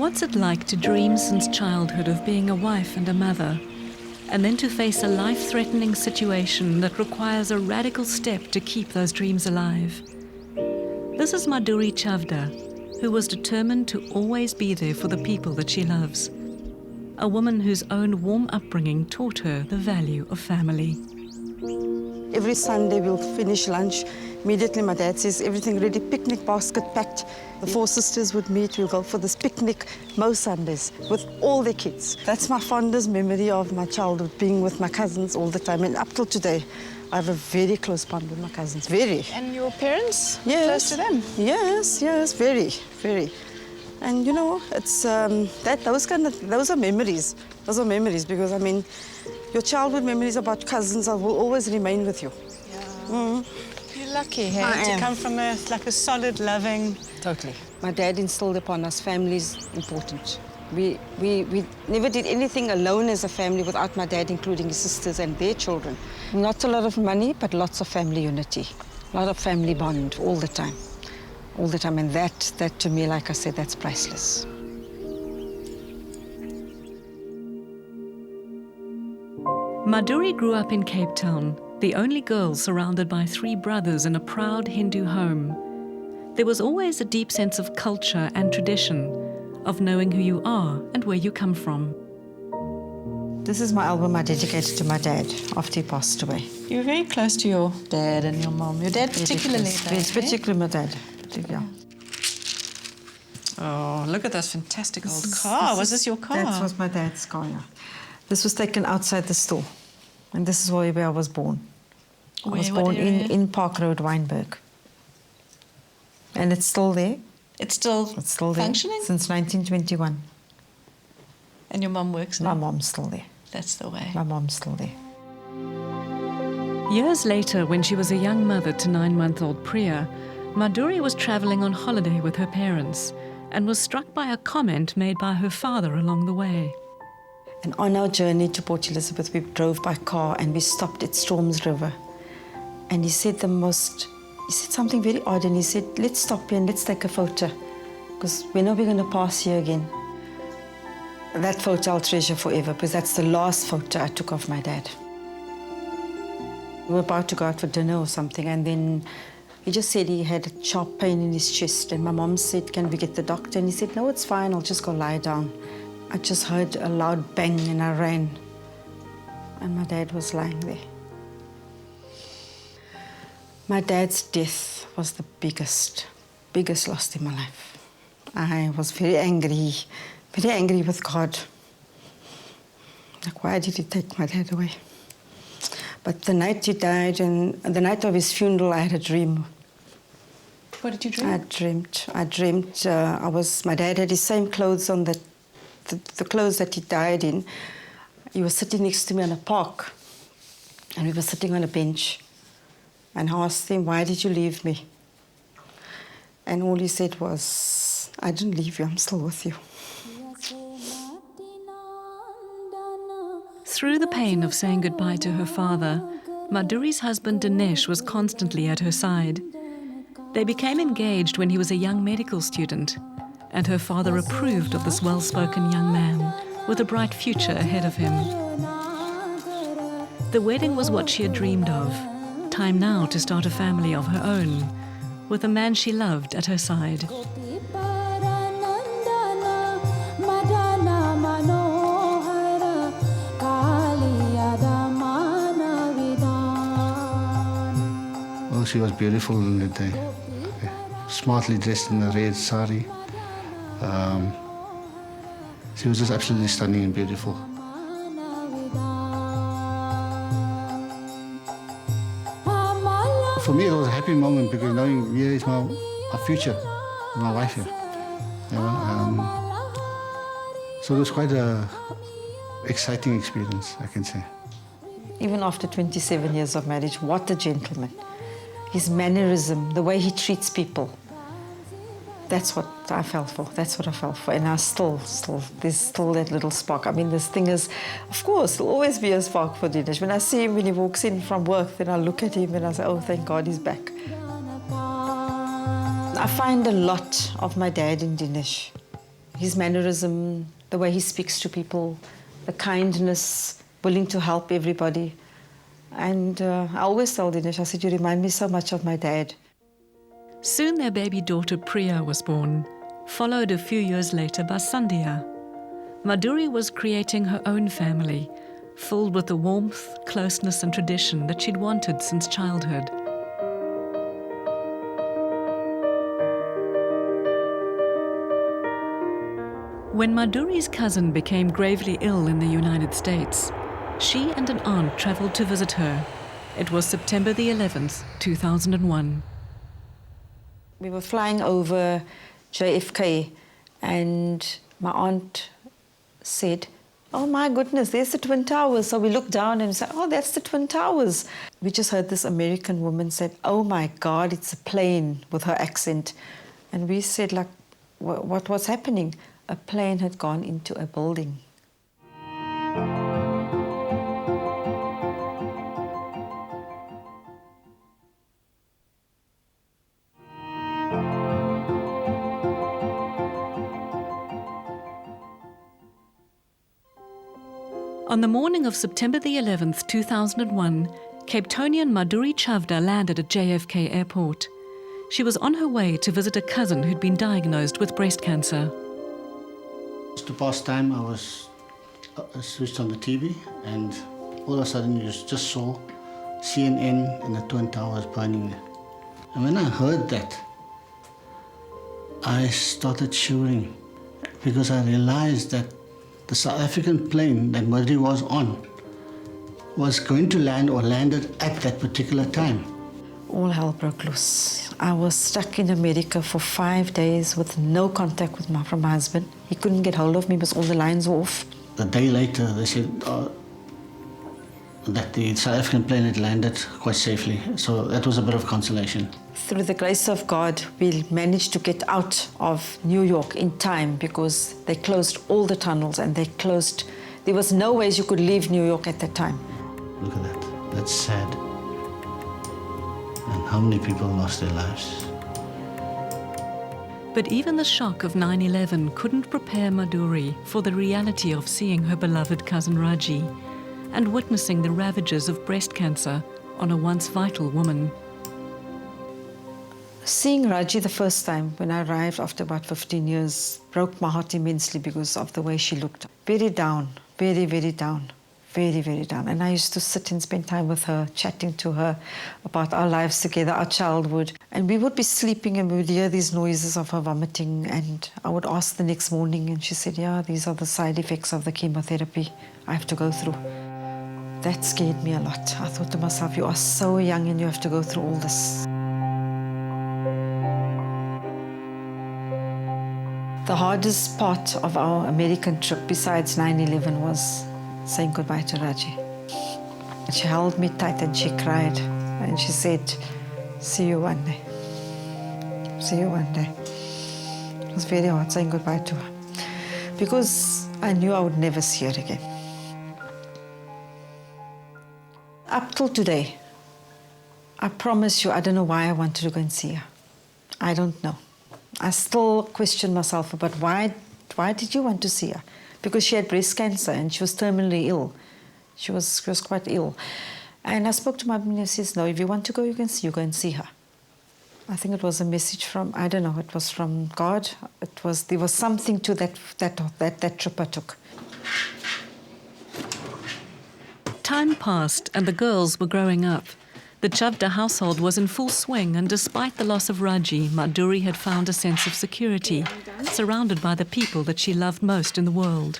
What's it like to dream since childhood of being a wife and a mother, and then to face a life-threatening situation that requires a radical step to keep those dreams alive? This is Madhuri Chavda, who was determined to always be there for the people that she loves. A woman whose own warm upbringing taught her the value of family. Every Sunday we'll finish lunch. Immediately my dad says, everything ready, picnic basket packed. The four sisters would meet, we'll go for this picnic most Sundays with all the kids. That's my fondest memory of my childhood, being with my cousins all the time. And up till today, I have a very close bond with my cousins, very. And your parents? Yes. Close to them? Yes, yes, very, very. And you know, it's those are memories. Those are memories because I mean, your childhood memories about cousins will always remain with you. Yeah. You're lucky, hey, to come from a solid, loving. Totally. My dad instilled upon us family is important. We never did anything alone as a family without my dad including his sisters and their children. Not a lot of money, but lots of family unity. A lot of family bond all the time. All the time, and that to me, like I said, that's priceless. Madhuri grew up in Cape Town, the only girl surrounded by 3 brothers in a proud Hindu home. There was always a deep sense of culture and tradition, of knowing who you are and where you come from. This is my album I dedicated to my dad after he passed away. You were very close to your dad and your mom. Your dad particularly, though, particularly my dad. Yeah. Oh, look at this fantastic old car. Was this your car? That was my dad's car, yeah. This was taken outside the store. And this is where I was born. I was born in Park Road, Wynberg. And it's still there. It's still functioning? There, since 1921. And your mum works now? My mom's still there. That's the way. My mom's still there. Years later, when she was a young mother to 9-month-old Priya, Madhuri was travelling on holiday with her parents and was struck by a comment made by her father along the way. And on our journey to Port Elizabeth, we drove by car and we stopped at Storms River. And he said something very odd, and he said, let's stop here and let's take a photo, because when are we going to pass here again? That photo I'll treasure forever, because that's the last photo I took of my dad. We were about to go out for dinner or something, and then he just said he had a sharp pain in his chest, and my mom said, can we get the doctor? And he said, no, it's fine, I'll just go lie down. I just heard a loud bang and I ran, and my dad was lying there. My dad's death was the biggest loss in my life. I was very angry with God. Like, why did he take my dad away? But the night he died, and the night of his funeral, I had a dream. What did you dream? I dreamt my dad had his same clothes on, the clothes that he died in. He was sitting next to me in a park, and we were sitting on a bench. And I asked him, why did you leave me? And all he said was, I didn't leave you, I'm still with you. Through the pain of saying goodbye to her father, Madhuri's husband Dinesh was constantly at her side. They became engaged when he was a young medical student, and her father approved of this well-spoken young man with a bright future ahead of him. The wedding was what she had dreamed of. Time now to start a family of her own, with a man she loved at her side. Well, she was beautiful on that day. Smartly dressed in a red sari. She was just absolutely stunning and beautiful. For me, it was a happy moment because knowing here is my future, my wife here. You know, so it was quite an exciting experience, I can say. Even after 27 years of marriage, what a gentleman. His mannerism, the way he treats people. That's what I fell for. That's what I fell for. And I there's still that little spark. I mean, this thing is, of course, there'll always be a spark for Dinesh. When I see him when he walks in from work, then I look at him and I say, oh, thank God he's back. I find a lot of my dad in Dinesh. his mannerism, the way he speaks to people, the kindness, willing to help everybody. And I always told Dinesh, I said, you remind me so much of my dad. Soon their baby daughter Priya was born, followed a few years later by Sandhya. Madhuri was creating her own family, filled with the warmth, closeness and tradition that she'd wanted since childhood. When Madhuri's cousin became gravely ill in the United States, she and an aunt travelled to visit her. It was September the 11th, 2001. We were flying over JFK and my aunt said, oh my goodness, there's the Twin Towers. So we looked down and said, oh, that's the Twin Towers. We just heard this American woman said, oh my God, it's a plane, with her accent. And we said, like, what's happening? A plane had gone into a building. On the morning of September the 11th, 2001, Cape Townian Madhuri Chavda landed at JFK Airport. She was on her way to visit a cousin who'd been diagnosed with breast cancer. To pass time, I switched on the TV, and all of a sudden you just saw CNN and the Twin Towers burning there. And when I heard that, I started shivering because I realized that the South African plane that Madhuri was on was going to land or landed at that particular time. All hell broke loose. I was stuck in America for 5 days with no contact from my husband. He couldn't get hold of me because all the lines were off. The day later, they said that the South African plane had landed quite safely. So that was a bit of consolation. Through the grace of God, we managed to get out of New York in time because they closed all the tunnels and there was no ways you could leave New York at that time. Look at that. That's sad. And how many people lost their lives? But even the shock of 9/11 couldn't prepare Madhuri for the reality of seeing her beloved cousin Raji and witnessing the ravages of breast cancer on a once vital woman. Seeing Raji the first time when I arrived after about 15 years broke my heart immensely because of the way she looked. Very down, very, very down. Very, very down. And I used to sit and spend time with her, chatting to her about our lives together, our childhood. And we would be sleeping and we would hear these noises of her vomiting. And I would ask the next morning and she said, yeah, these are the side effects of the chemotherapy I have to go through. That scared me a lot. I thought to myself, you are so young and you have to go through all this. The hardest part of our American trip, besides 9/11, was saying goodbye to Raji. She held me tight and she cried. And she said, see you one day. See you one day. It was very hard saying goodbye to her because I knew I would never see her again. Up till today, I promise you, I don't know why I wanted to go and see her. I don't know. I still question myself about why did you want to see her? Because she had breast cancer and she was terminally ill. She was quite ill. And I spoke to my husband and he says, no, if you want to go, you go and see her. I think it was a message from, I don't know, it was from God. There was something to that trip I took. Time passed and the girls were growing up. The Chavda household was in full swing, and despite the loss of Raji, Madhuri had found a sense of security, surrounded by the people that she loved most in the world.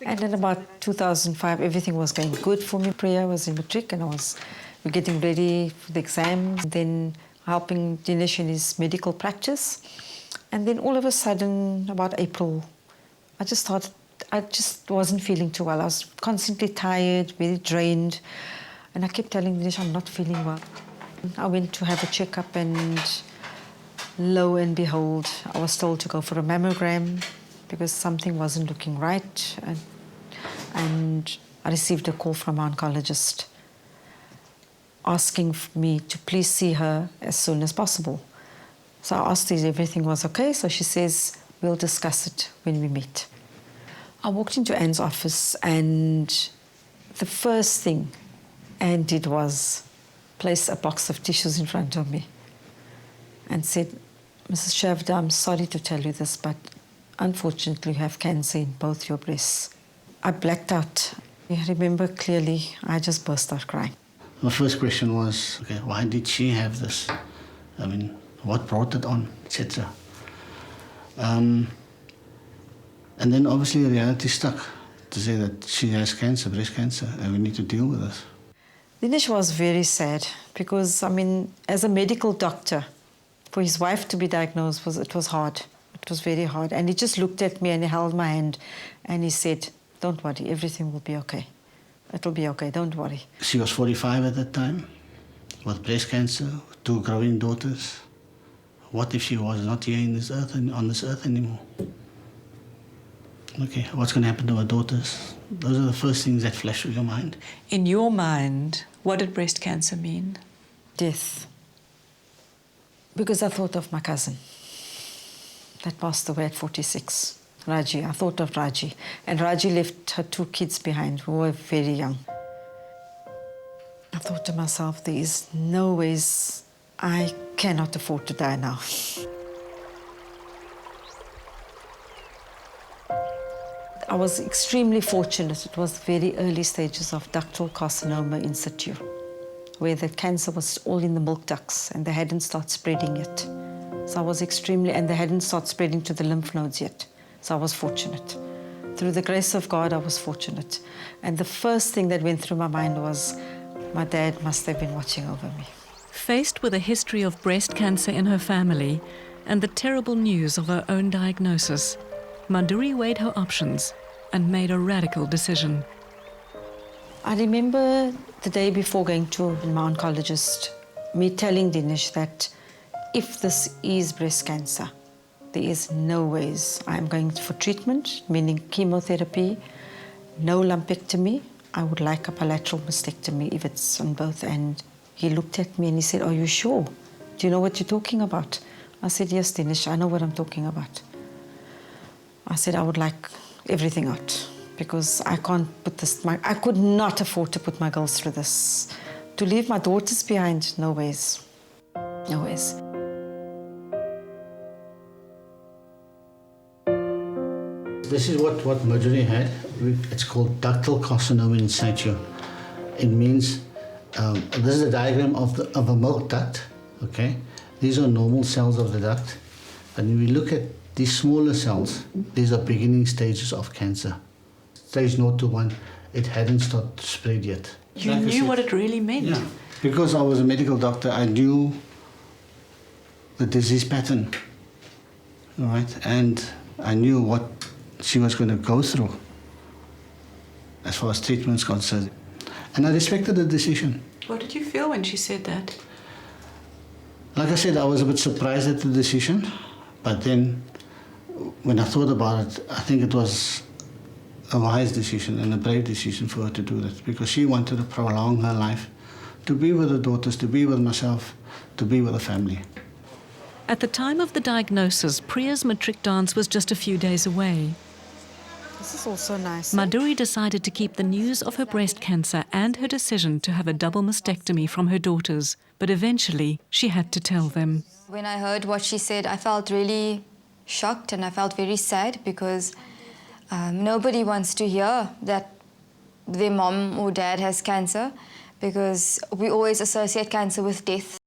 And in about 2005, everything was going good for me. Priya was in matric and we're getting ready for the exam, then helping Dinesh in his medical practice. And then all of a sudden, about April, I just wasn't feeling too well. I was constantly tired, very drained. And I kept telling Dinesh, I'm not feeling well. I went to have a checkup and lo and behold, I was told to go for a mammogram because something wasn't looking right. And I received a call from my oncologist asking me to please see her as soon as possible. So I asked her if everything was okay. So she says, We'll discuss it when we meet. I walked into Anne's office, and the first thing Anne did was place a box of tissues in front of me and said, Mrs. Shavda, I'm sorry to tell you this, but unfortunately you have cancer in both your breasts. I blacked out. I remember clearly, I just burst out crying. My first question was, okay, why did she have this? I mean, what brought it on, etc. And then obviously reality stuck to say that she has cancer, breast cancer, and we need to deal with this. Dinesh was very sad because, I mean, as a medical doctor, for his wife to be diagnosed, it was hard. It was very hard. And he just looked at me and he held my hand and he said, don't worry, everything will be okay. It'll be okay, don't worry. She was 45 at that time, with breast cancer, 2 growing daughters. What if she was not here in this earth, on this earth anymore? Okay, what's going to happen to her daughters? Those are the first things that flash through your mind. In your mind, what did breast cancer mean? Death. Because I thought of my cousin that passed away at 46. Raji, I thought of Raji. And Raji left her 2 kids behind who were very young. I thought to myself, there is no ways I cannot afford to die now. I was extremely fortunate. It was very early stages of ductal carcinoma in situ, where the cancer was all in the milk ducts and they hadn't started spreading yet. So I was and they hadn't started spreading to the lymph nodes yet. So I was fortunate. Through the grace of God, I was fortunate. And the first thing that went through my mind was, my dad must have been watching over me. Faced with a history of breast cancer in her family and the terrible news of her own diagnosis, Madhuri weighed her options and made a radical decision. I remember the day before going to my oncologist, me telling Dinesh that if this is breast cancer, there is no ways I'm going for treatment, meaning chemotherapy, no lumpectomy. I would like a bilateral mastectomy if it's on both. And he looked at me and he said, are you sure? Do you know what you're talking about? I said, yes, Dinesh, I know what I'm talking about. I said, I would like everything out because I can't put this, I could not afford to put my girls through this. To leave my daughters behind, no ways, no ways. This is what Madhuri had. It's called ductal carcinoma in situ. It means, this is a diagram of a milk duct, okay? These are normal cells of the duct. And when we look at these smaller cells, these are beginning stages of cancer. Stage 0 to 1, it hadn't started to spread yet. You knew what it really meant. Yeah, because I was a medical doctor, I knew the disease pattern, all right? And I knew what she was going to go through as far as treatment's concerned. And I respected the decision. What did you feel when she said that? Like I said, I was a bit surprised at the decision, but then when I thought about it, I think it was a wise decision and a brave decision for her to do that, because she wanted to prolong her life, to be with her daughters, to be with myself, to be with her family. At the time of the diagnosis, Priya's matric dance was just a few days away. This is also nice. Madhuri decided to keep the news of her breast cancer and her decision to have a double mastectomy from her daughters, but eventually she had to tell them. When I heard what she said, I felt really shocked and I felt very sad because nobody wants to hear that their mom or dad has cancer because we always associate cancer with death.